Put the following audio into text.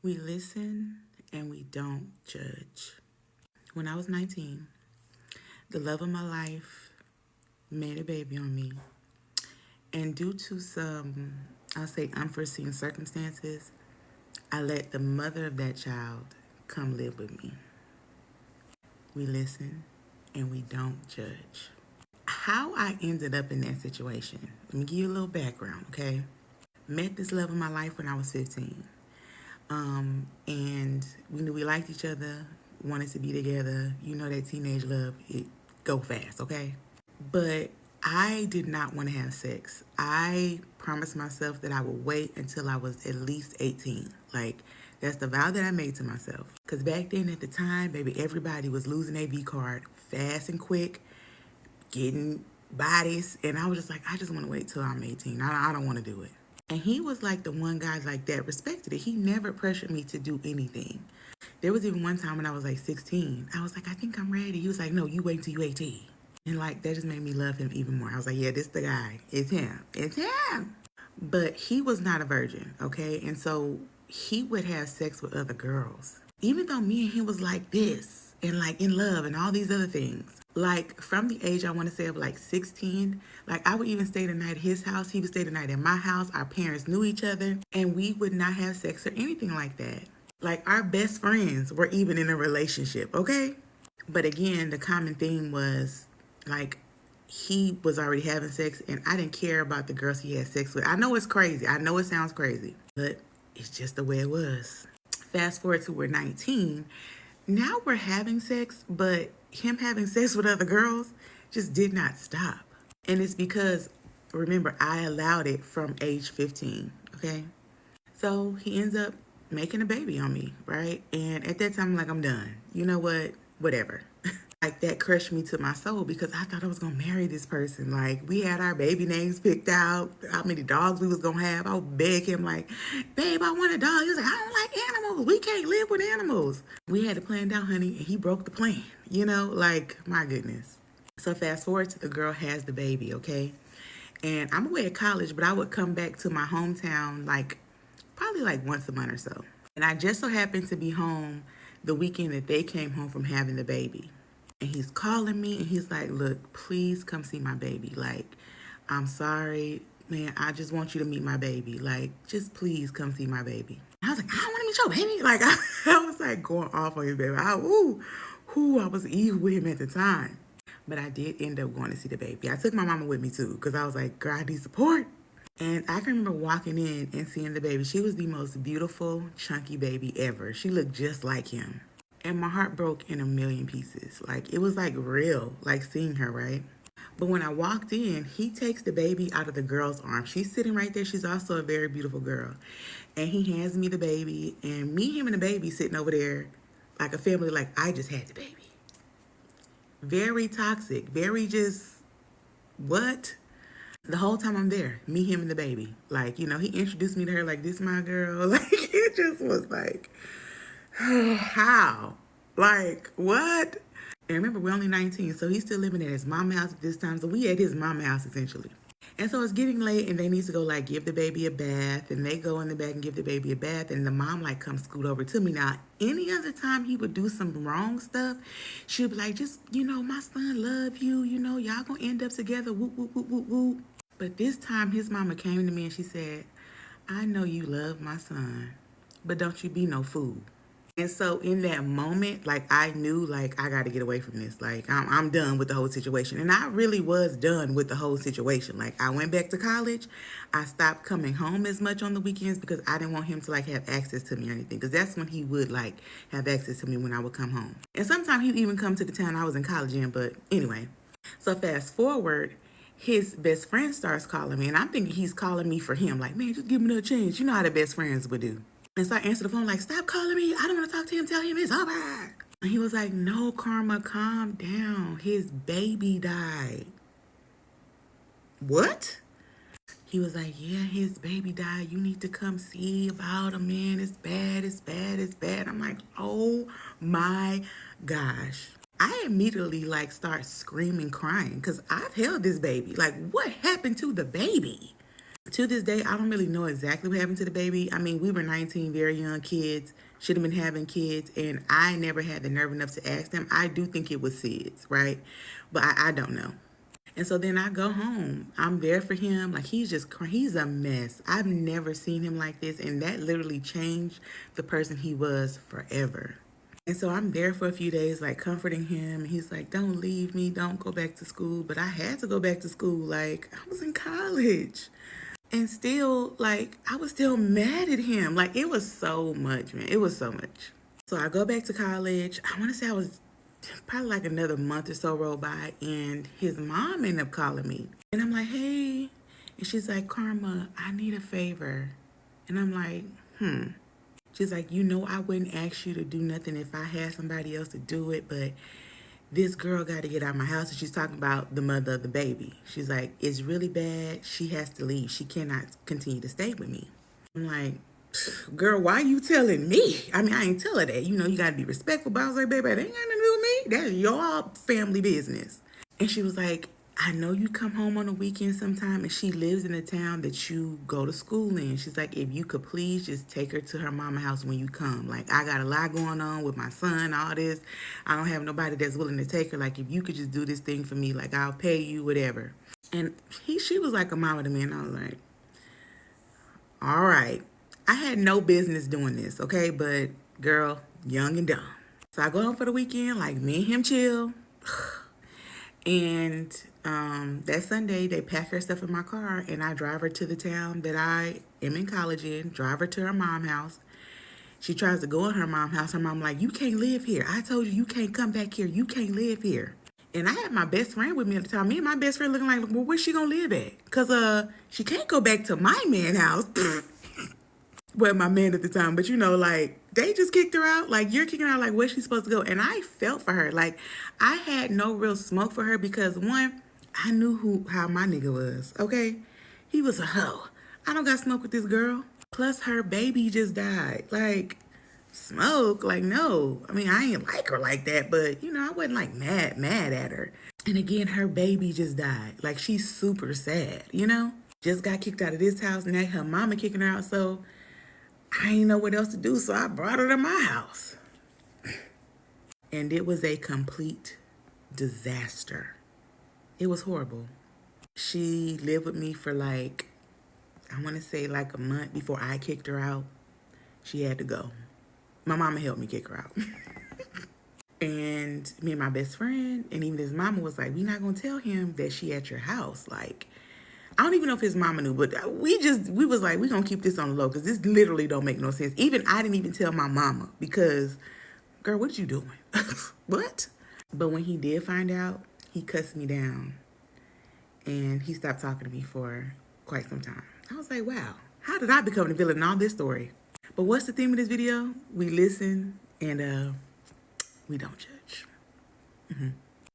We listen and we don't judge. When I was 19, the love of my life made a baby on me. And due to some, I'll say, unforeseen circumstances, I let the mother of that child come live with me. We listen and we don't judge. How I ended up in that situation, let me give you a little background, okay? Met this love of my life when I was 15. And we knew we liked each other, wanted to be together. You know that teenage love, it go fast, okay? But I did not want to have sex. I promised myself that I would wait until I was at least 18. Like, that's the vow that I made to myself. Because back then at the time, baby, everybody was losing their V card fast and quick, getting bodies. And I was just like, I just want to wait till I'm 18. I don't want to do it. And he was like the one guy like that respected it. He never pressured me to do anything. There was even one time when I was like 16. I was like, I think I'm ready. He was like, no, you wait until you 18. And like, that just made me love him even more. I was like, yeah, this the guy. It's him. It's him. But he was not a virgin, okay? And so he would have sex with other girls. Even though me and him was like this and like in love and all these other things. Like from the age I want to say of like 16, like I would even stay the night at his house. He would stay the night at my house. Our parents knew each other and we would not have sex or anything like that. Like our best friends were even in a relationship, okay? But again, the common theme was like he was already having sex and I didn't care about the girls he had sex with. I know it's crazy. I know it sounds crazy, but it's just the way it was. Fast forward to we're 19. Now we're having sex, but him having sex with other girls just did not stop. And it's because, remember, I allowed it from age 15, okay? So he ends up making a baby on me, right? And at that time, I'm like, I'm done. You know what? Whatever. Like that crushed me to my soul because I thought I was gonna marry this person. Like we had our baby names picked out, how many dogs we was gonna have. I would beg him like, babe, I want a dog. He was like, I don't like animals. We can't live with animals. We had to plan down, honey, and he broke the plan. You know, like my goodness. So fast forward to the girl has the baby, okay? And I'm away at college, but I would come back to my hometown like probably like once a month or so. And I just so happened to be home the weekend that they came home from having the baby. And he's calling me and he's like, look, please come see my baby. Like, I'm sorry, man. I just want you to meet my baby. Like, just please come see my baby. And I was like, I don't want to meet your baby. Like, I was like going off on his baby. I was evil with him at the time. But I did end up going to see the baby. I took my mama with me too because I was like, girl, I need support. And I can remember walking in and seeing the baby. She was the most beautiful, chunky baby ever. She looked just like him. And my heart broke in a million pieces. Like, it was like real, like seeing her, right? But when I walked in, he takes the baby out of the girl's arms. She's sitting right there. She's also a very beautiful girl. And he hands me the baby. And me, him, and the baby sitting over there like a family, like, I just had the baby. Very toxic. Very just, what? The whole time I'm there, me, him, and the baby. Like, you know, he introduced me to her like, this my girl. Like, it just was like... how? Like, what? And remember, we're only 19, so he's still living at his mama's house at this time. So we at his mama's house, essentially. And so it's getting late, and they need to go, like, give the baby a bath. And they go in the back and give the baby a bath. And the mom, like, comes scoot over to me. Now, any other time he would do some wrong stuff, she'd be like, just, you know, my son love you. You know, y'all gonna end up together. Whoop, whoop, whoop, whoop, whoop. But this time, his mama came to me, and she said, I know you love my son, but don't you be no fool. And so in that moment, like I knew like I got to get away from this. Like I'm done with the whole situation. And I really was done with the whole situation. Like I went back to college. I stopped coming home as much on the weekends because I didn't want him to like have access to me or anything. Because that's when he would like have access to me when I would come home. And sometimes he'd even come to the town I was in college in. But anyway, so fast forward, his best friend starts calling me. And I'm thinking he's calling me for him. Like, man, just give me another chance. You know how the best friends would do. And so I answered the phone like, stop calling me. I don't want to talk to him. Tell him it's over. And he was like, no, Karma, calm down. His baby died. What? He was like, yeah, his baby died. You need to come see about him, man. It's bad, it's bad, it's bad. I'm like, oh my gosh. I immediately like start screaming, crying because I've held this baby. Like, what happened to the baby? To this day, I don't really know exactly what happened to the baby. I mean, we were 19, very young kids, should have been having kids, and I never had the nerve enough to ask them. I do think it was Sid's, right? But I don't know. And so then I go home. I'm there for him. Like, he's a mess. I've never seen him like this. And that literally changed the person he was forever. And so I'm there for a few days, like comforting him. He's like, don't leave me. Don't go back to school. But I had to go back to school. Like, I was in college. And still, like, I was still mad at him. Like, it was so much, man. It was so much. So I go back to college. I want to say I was probably like another month or so rolled by, and his mom ended up calling me. And I'm like, hey. And she's like, Karma, I need a favor. And I'm like, She's like, I wouldn't ask you to do nothing if I had somebody else to do it, but this girl got to get out of my house. And she's talking about the mother of the baby. She's like, it's really bad. She has to leave. She cannot continue to stay with me. I'm like, girl, why you telling me? I mean, I ain't tell her that. You got to be respectful. But I was like, baby, that ain't got nothing to do with me. That's your family business. And she was like, I know you come home on the weekend sometime, and she lives in the town that you go to school in. She's like, if you could please just take her to her mama house when you come. Like, I got a lot going on with my son, all this. I don't have nobody that's willing to take her. Like, if you could just do this thing for me, like, I'll pay you, whatever. And she was like a mama to me, and I was like, all right. I had no business doing this, okay? But, girl, young and dumb. So I go home for the weekend, like, me and him chill. And that Sunday, they pack her stuff in my car, and I drive her to the town that I am in college in, drive her to her mom's house. She tries to go in her mom's house. Her mom like, you can't live here. I told you can't come back here. You can't live here. And I had my best friend with me at the time. Me and my best friend looking like, well, where's she going to live at? Because she can't go back to my man's house. Well, my man at the time. But, like, they just kicked her out. Like, you're kicking her out, like, where's she supposed to go? And I felt for her. Like, I had no real smoke for her because, one, I knew how my nigga was, okay? He was a hoe. I don't got smoke with this girl. Plus, her baby just died. Like, smoke? Like, no. I mean, I ain't like her like that, but, I wasn't, like, mad at her. And again, her baby just died. Like, she's super sad, Just got kicked out of this house, and now her mama kicking her out, so I ain't know what else to do, so I brought her to my house. And it was a complete disaster. It was horrible. She lived with me for I want to say a month before I kicked her out. She had to go. My mama helped me kick her out. And me and my best friend, and even his mama was like, we not going to tell him that she at your house. Like, I don't even know if his mama knew, but we was like, we going to keep this on the low because this literally don't make no sense. Even I didn't even tell my mama because, girl, what you doing? What? But when he did find out, he cussed me down and he stopped talking to me for quite some time. I was like, wow, how did I become the villain in all this story? But what's the theme of this video? We listen and we don't judge.